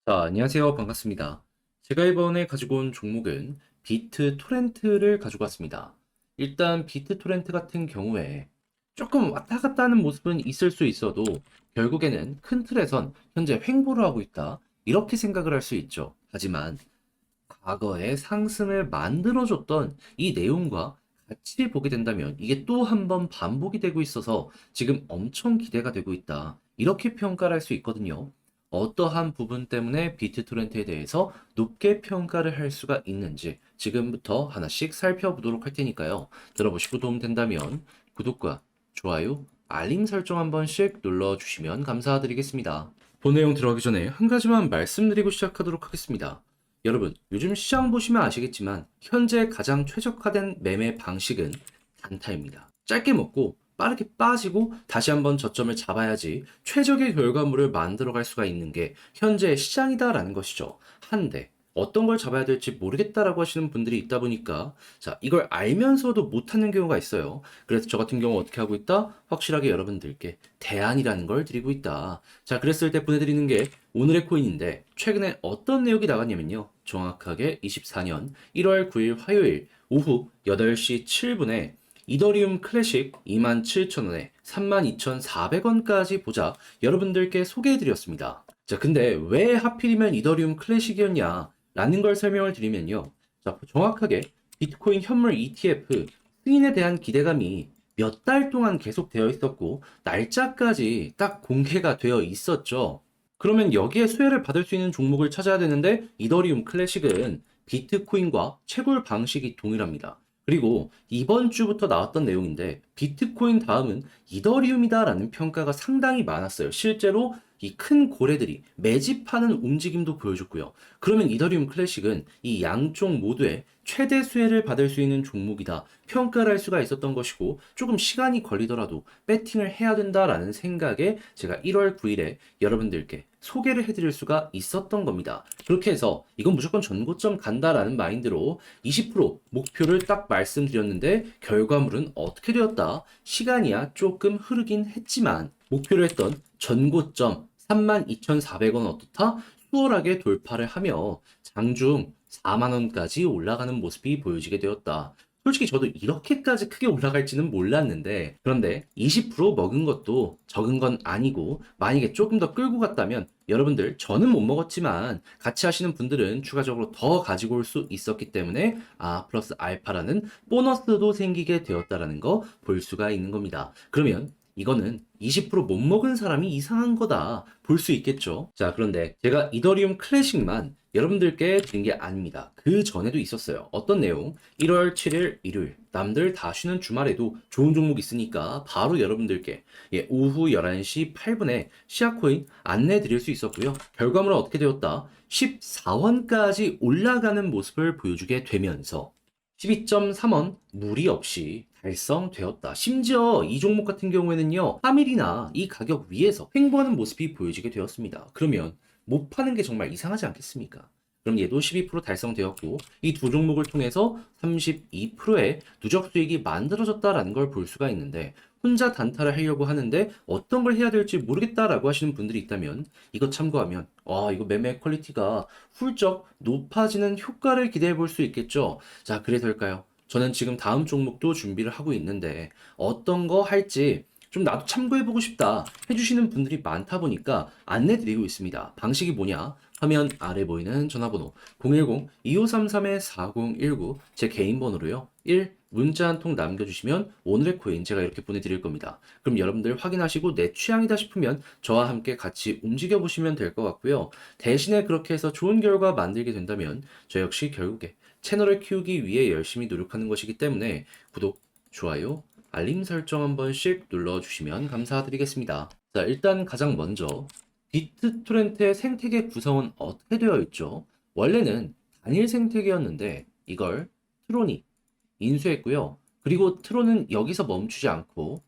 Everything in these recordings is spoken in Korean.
자, 안녕하세요. 반갑습니다. 제가 이번에 가지고 온 종목은 비트토렌트를 가지고 왔습니다. 일단 비트토렌트 같은 경우에 조금 왔다 갔다 하는 모습은 있을 수 있어도 결국에는 큰 틀에선 현재 횡보를 하고 있다. 이렇게 생각을 할 수 있죠. 하지만 과거에 상승을 만들어줬던 이 내용과 같이 보게 된다면 이게 또 한 번 반복이 되고 있어서 지금 엄청 기대가 되고 있다. 이렇게 평가를 할 수 있거든요. 어떠한 부분 때문에 비트토렌트에 대해서 높게 평가를 할 수가 있는지 지금부터 하나씩 살펴보도록 할 테니까요. 들어보시고 도움된다면 구독과 좋아요, 알림 설정 한 번씩 눌러주시면 감사드리겠습니다. 본 내용 들어가기 전에 한 가지만 말씀드리고 시작하도록 하겠습니다. 여러분, 요즘 시장 보시면 아시겠지만 현재 가장 최적화된 매매 방식은 단타입니다. 짧게 먹고 빠르게 빠지고 다시 한번 저점을 잡아야지 최적의 결과물을 만들어갈 수가 있는 게 현재 시장이다라는 것이죠. 한데 어떤 걸 잡아야 될지 모르겠다라고 하시는 분들이 있다 보니까 자, 이걸 알면서도 못하는 경우가 있어요. 그래서 저 같은 경우 어떻게 하고 있다? 확실하게 여러분들께 대안이라는 걸 드리고 있다. 자, 그랬을 때 보내드리는 게 오늘의 코인인데 최근에 어떤 내용이 나갔냐면요. 정확하게 24년 1월 9일 화요일 오후 8시 7분에 이더리움 클래식 27,000원에 32,400원까지 보자 여러분들께 소개해드렸습니다. 자, 근데 왜 하필이면 이더리움 클래식이었냐? 라는 걸 설명을 드리면요. 자, 정확하게 비트코인 현물 ETF 승인에 대한 기대감이 몇 달 동안 계속되어 있었고, 날짜까지 딱 공개가 되어 있었죠. 그러면 여기에 수혜를 받을 수 있는 종목을 찾아야 되는데, 이더리움 클래식은 비트코인과 채굴 방식이 동일합니다. 그리고 이번 주부터 나왔던 내용인데 비트코인 다음은 이더리움이다라는 평가가 상당히 많았어요. 실제로 이 큰 고래들이 매집하는 움직임도 보여줬고요. 그러면 이더리움 클래식은 이 양쪽 모두에 최대 수혜를 받을 수 있는 종목이다. 평가를 할 수가 있었던 것이고 조금 시간이 걸리더라도 배팅을 해야 된다라는 생각에 제가 1월 9일에 여러분들께 소개를 해드릴 수가 있었던 겁니다. 그렇게 해서 이건 무조건 전고점 간다라는 마인드로 20% 목표를 딱 말씀드렸는데 결과물은 어떻게 되었다? 시간이야 조금 흐르긴 했지만 목표를 했던 전고점 32,400원 어떻다? 수월하게 돌파를 하며 장중 4만원까지 올라가는 모습이 보여지게 되었다. 솔직히 저도 이렇게까지 크게 올라갈지는 몰랐는데, 그런데 20% 먹은 것도 적은 건 아니고, 만약에 조금 더 끌고 갔다면, 여러분들, 저는 못 먹었지만, 같이 하시는 분들은 추가적으로 더 가지고 올 수 있었기 때문에, 플러스 알파라는 보너스도 생기게 되었다라는 거 볼 수가 있는 겁니다. 그러면, 이거는 20%못 먹은 사람이 이상한 거다 볼 수 있겠죠. 자, 그런데 제가 이더리움 클래식만 여러분들께 드린 게 아닙니다. 그 전에도 있었어요. 어떤 내용? 1월 7일 일요일 남들 다 쉬는 주말에도 좋은 종목 있으니까 바로 여러분들께 오후 11시 8분에 시아코인 안내 드릴 수 있었고요. 결과물은 어떻게 되었다? 14원까지 올라가는 모습을 보여주게 되면서 12.3원 무리 없이 달성되었다. 심지어 이 종목 같은 경우에는요, 3일이나 이 가격 위에서 횡보하는 모습이 보여지게 되었습니다. 그러면 못 파는 게 정말 이상하지 않겠습니까? 그럼 얘도 12% 달성되었고 이 두 종목을 통해서 32%의 누적 수익이 만들어졌다라는 걸 볼 수가 있는데 혼자 단타를 하려고 하는데 어떤 걸 해야 될지 모르겠다라고 하시는 분들이 있다면 이거 참고하면 이거 매매 퀄리티가 훌쩍 높아지는 효과를 기대해 볼 수 있겠죠. 자, 그래서일까요? 저는 지금 다음 종목도 준비를 하고 있는데 어떤 거 할지 좀 나도 참고해보고 싶다 해주시는 분들이 많다 보니까 안내드리고 있습니다. 방식이 뭐냐? 화면 아래 보이는 전화번호 010-2533-4019 제 개인 번호로요. 1. 문자 한 통 남겨주시면 오늘의 코인 제가 이렇게 보내드릴 겁니다. 그럼 여러분들 확인하시고 내 취향이다 싶으면 저와 함께 같이 움직여보시면 될 것 같고요. 대신에 그렇게 해서 좋은 결과 만들게 된다면 저 역시 결국에 채널을 키우기 위해 열심히 노력하는 것이기 때문에 구독, 좋아요, 알림 설정 한 번씩 눌러주시면 감사드리겠습니다. 자, 일단 가장 먼저 비트토렌트의 생태계 구성은 어떻게 되어 있죠? 원래는 단일 생태계였는데 이걸 트론이 인수했고요. 그리고 트론은 여기서 멈추지 않고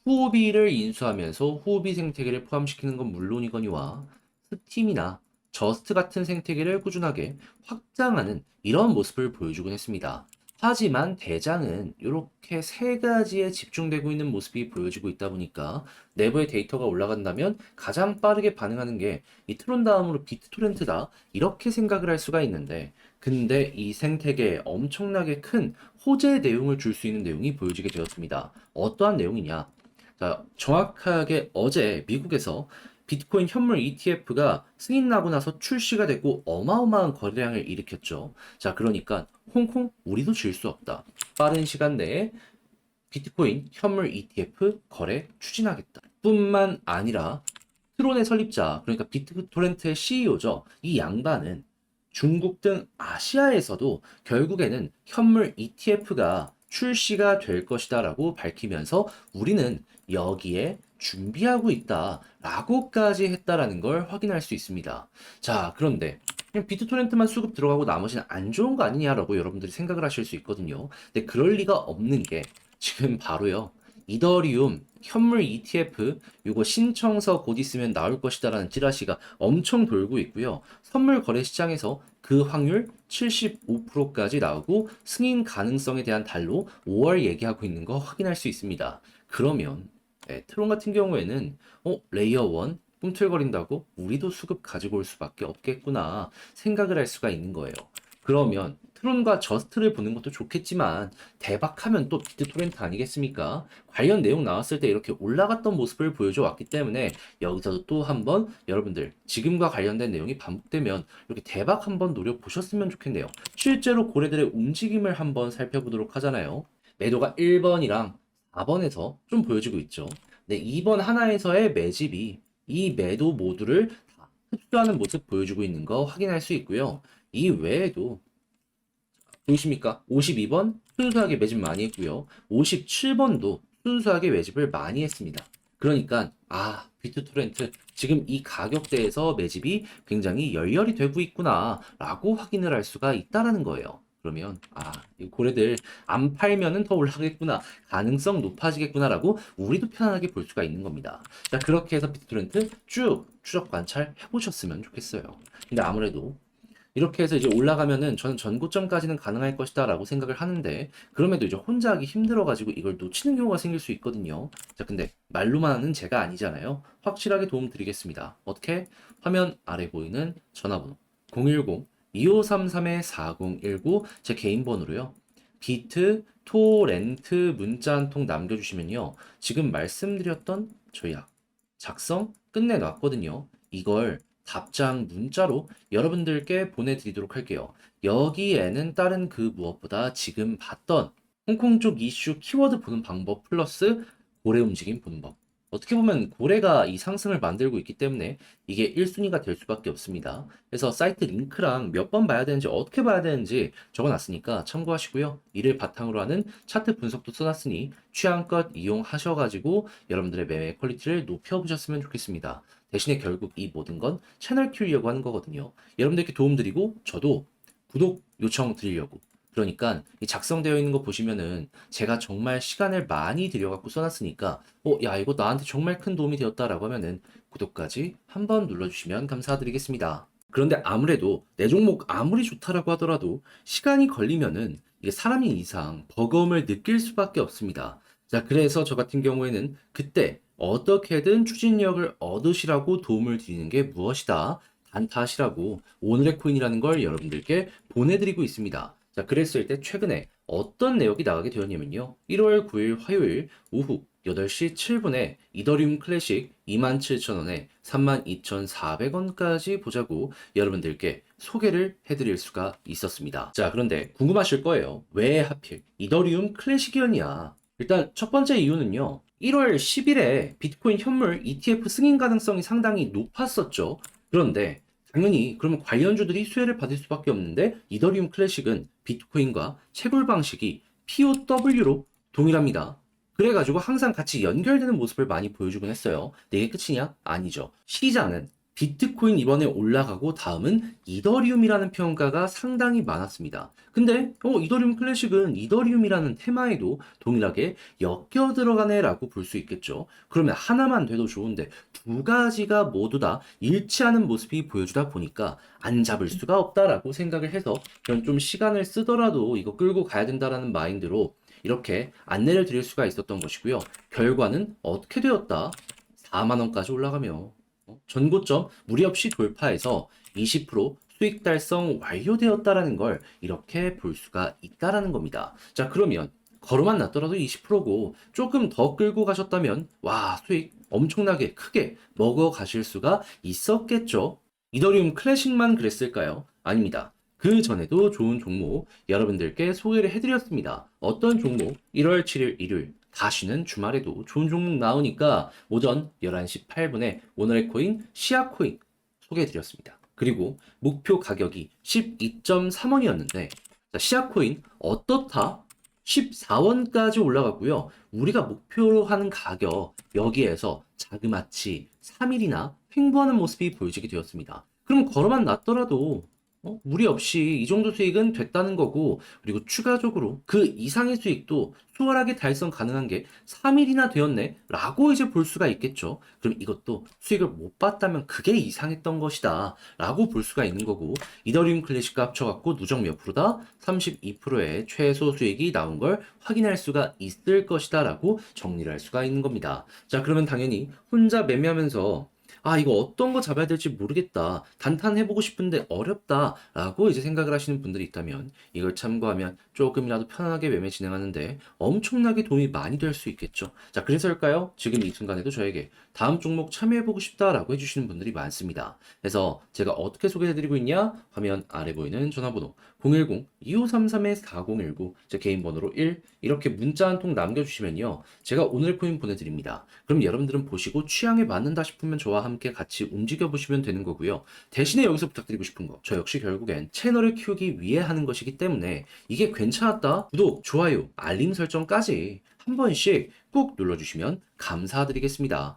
후오비를 인수하면서 후오비 생태계를 포함시키는 건 물론이거니와 스팀이나 저스트 같은 생태계를 꾸준하게 확장하는 이런 모습을 보여주곤 했습니다. 하지만 대장은 이렇게 세 가지에 집중되고 있는 모습이 보여지고 있다 보니까 내부의 데이터가 올라간다면 가장 빠르게 반응하는 게 이 트론 다음으로 비트토렌트다. 이렇게 생각을 할 수가 있는데 근데 이 생태계에 엄청나게 큰 호재 내용을 줄 수 있는 내용이 보여지게 되었습니다. 어떠한 내용이냐? 자, 정확하게 어제 미국에서 비트코인 현물 ETF가 승인 나고 나서 출시가 되고 어마어마한 거래량을 일으켰죠. 자, 그러니까 홍콩 우리도 질 수 없다. 빠른 시간 내에 비트코인 현물 ETF 거래 추진하겠다. 뿐만 아니라 트론의 설립자, 그러니까 비트토렌트의 CEO죠. 이 양반은 중국 등 아시아에서도 결국에는 현물 ETF가 출시가 될 것이다라고 밝히면서 우리는 여기에 준비하고 있다라고까지 했다라는 걸 확인할 수 있습니다. 자, 그런데 그냥 비트토렌트만 수급 들어가고 나머지는 안 좋은 거 아니냐라고 여러분들이 생각을 하실 수 있거든요. 근데 그럴 리가 없는 게 지금 바로요. 이더리움 현물 ETF 요거 신청서 곧 있으면 나올 것이다라는 찌라시가 엄청 돌고 있고요. 선물 거래 시장에서 그 확률 75%까지 나오고 승인 가능성에 대한 달로 5월 얘기하고 있는 거 확인할 수 있습니다. 그러면 트론 같은 경우에는 레이어 1 꿈틀거린다고 우리도 수급 가지고 올 수밖에 없겠구나 생각을 할 수가 있는 거예요. 그러면 트론과 저스트를 보는 것도 좋겠지만 대박하면 또 비트토렌트 아니겠습니까? 관련 내용 나왔을 때 이렇게 올라갔던 모습을 보여줘 왔기 때문에 여기서도 또 한번 여러분들 지금과 관련된 내용이 반복되면 이렇게 대박 한번 노려보셨으면 좋겠네요. 실제로 고래들의 움직임을 한번 살펴보도록 하잖아요. 매도가 1번이랑 4번에서 좀 보여지고 있죠. 네, 2번 하나에서의 매집이 이 매도 모두를 다 흡수하는 모습 보여주고 있는 거 확인할 수 있고요. 이 외에도 보이십니까? 52번 순수하게 매집 많이 했고요. 57번도 순수하게 매집을 많이 했습니다. 그러니까 비트토렌트 지금 이 가격대에서 매집이 굉장히 열렬히 되고 있구나 라고 확인을 할 수가 있다라는 거예요. 그러면 이 고래들 안 팔면은 더 올라가겠구나, 가능성 높아지겠구나 라고 우리도 편안하게 볼 수가 있는 겁니다. 자, 그렇게 해서 비트토렌트 쭉 추적 관찰 해보셨으면 좋겠어요. 근데 아무래도 이렇게 해서 이제 올라가면은 저는 전고점까지는 가능할 것이다 라고 생각을 하는데 그럼에도 이제 혼자 하기 힘들어가지고 이걸 놓치는 경우가 생길 수 있거든요. 자, 근데 말로만 하는 제가 아니잖아요. 확실하게 도움 드리겠습니다. 어떻게? 화면 아래 보이는 전화번호 010-2533-4019 제 개인 번호로요. 비트, 토, 렌트 문자 한 통 남겨주시면요. 지금 말씀드렸던 저약 작성 끝내놨거든요. 이걸 답장 문자로 여러분들께 보내드리도록 할게요. 여기에는 다른 그 무엇보다 지금 봤던 홍콩 쪽 이슈 키워드 보는 방법 플러스 고래 움직임 보는 법. 어떻게 보면 고래가 이 상승을 만들고 있기 때문에 이게 1순위가 될 수밖에 없습니다. 그래서 사이트 링크랑 몇 번 봐야 되는지 어떻게 봐야 되는지 적어놨으니까 참고하시고요. 이를 바탕으로 하는 차트 분석도 써놨으니 취향껏 이용하셔가지고 여러분들의 매매 퀄리티를 높여보셨으면 좋겠습니다. 대신에 결국 이 모든 건 채널 키우려고 하는 거거든요. 여러분들께 도움드리고 저도 구독 요청 드리려고. 그러니까 이 작성되어 있는 거 보시면은 제가 정말 시간을 많이 들여갖고 써놨으니까 야, 이거 나한테 정말 큰 도움이 되었다라고 하면은 구독까지 한번 눌러주시면 감사드리겠습니다. 그런데 아무래도 내 종목 아무리 좋다라고 하더라도 시간이 걸리면은 이게 사람인 이상 버거움을 느낄 수밖에 없습니다. 자, 그래서 저 같은 경우에는 그때 어떻게든 추진력을 얻으시라고 도움을 드리는 게 무엇이다. 단타하시라고 오늘의 코인이라는 걸 여러분들께 보내드리고 있습니다. 자, 그랬을 때 최근에 어떤 내역이 나가게 되었냐면요. 1월 9일 화요일 오후 8시 7분에 이더리움 클래식 27,000원에 32,400원까지 보자고 여러분들께 소개를 해드릴 수가 있었습니다. 자, 그런데 궁금하실 거예요. 왜 하필 이더리움 클래식이었냐? 일단 첫 번째 이유는요. 1월 10일에 비트코인 현물 ETF 승인 가능성이 상당히 높았었죠. 그런데 당연히 그러면 관련주들이 수혜를 받을 수밖에 없는데 이더리움 클래식은 비트코인과 채굴 방식이 POW로 동일합니다. 그래가지고 항상 같이 연결되는 모습을 많이 보여주곤 했어요. 근데 이게 끝이냐? 아니죠. 시장은 비트코인 이번에 올라가고 다음은 이더리움이라는 평가가 상당히 많았습니다. 근데 이더리움 클래식은 이더리움이라는 테마에도 동일하게 엮여 들어가네라고 볼 수 있겠죠. 그러면 하나만 돼도 좋은데 두 가지가 모두 다 일치하는 모습이 보여주다 보니까 안 잡을 수가 없다라고 생각을 해서 그럼 좀 시간을 쓰더라도 이거 끌고 가야 된다라는 마인드로 이렇게 안내를 드릴 수가 있었던 것이고요. 결과는 어떻게 되었다? 4만 원까지 올라가며 전고점 무리 없이 돌파해서 20% 수익 달성 완료되었다라는 걸 이렇게 볼 수가 있다라는 겁니다. 자, 그러면 걸어만 놨더라도 20%고 조금 더 끌고 가셨다면 와, 수익 엄청나게 크게 먹어 가실 수가 있었겠죠. 이더리움 클래식만 그랬을까요? 아닙니다. 그 전에도 좋은 종목 여러분들께 소개를 해드렸습니다. 어떤 종목? 1월 7일 일요일 다시는 주말에도 좋은 종목 나오니까 오전 11시 8분에 오늘의 코인 시아코인 소개해드렸습니다. 그리고 목표 가격이 12.3원이었는데 시아코인 어떻다? 14원까지 올라갔고요. 우리가 목표로 하는 가격 여기에서 자그마치 3일이나 횡보하는 모습이 보여지게 되었습니다. 그럼 걸어만 놨더라도 무리 없이 이 정도 수익은 됐다는 거고, 그리고 추가적으로 그 이상의 수익도 수월하게 달성 가능한 게 3일이나 되었네 라고 이제 볼 수가 있겠죠. 그럼 이것도 수익을 못 봤다면 그게 이상했던 것이다 라고 볼 수가 있는 거고, 이더리움 클래식과 합쳐갖고 누적 몇 프로다? 32%의 최소 수익이 나온 걸 확인할 수가 있을 것이다 라고 정리를 할 수가 있는 겁니다. 자, 그러면 당연히 혼자 매매하면서 이거 어떤 거 잡아야 될지 모르겠다. 단탄 해보고 싶은데 어렵다. 라고 이제 생각을 하시는 분들이 있다면 이걸 참고하면 조금이라도 편안하게 매매 진행하는데 엄청나게 도움이 많이 될 수 있겠죠. 자, 그래서일까요? 지금 이 순간에도 저에게 다음 종목 참여해보고 싶다라고 해주시는 분들이 많습니다. 그래서 제가 어떻게 소개해드리고 있냐? 화면 아래 보이는 전화번호 010-2533-4019 제 개인 번호로 1 이렇게 문자 한 통 남겨주시면요. 제가 오늘 코인 보내드립니다. 그럼 여러분들은 보시고 취향에 맞는다 싶으면 저와 함께 같이 움직여 보시면 되는 거고요. 대신에 여기서 부탁드리고 싶은 거, 저 역시 결국엔 채널을 키우기 위해 하는 것이기 때문에 이게 괜찮았다? 구독, 좋아요, 알림 설정까지 한 번씩 꼭 눌러주시면 감사드리겠습니다.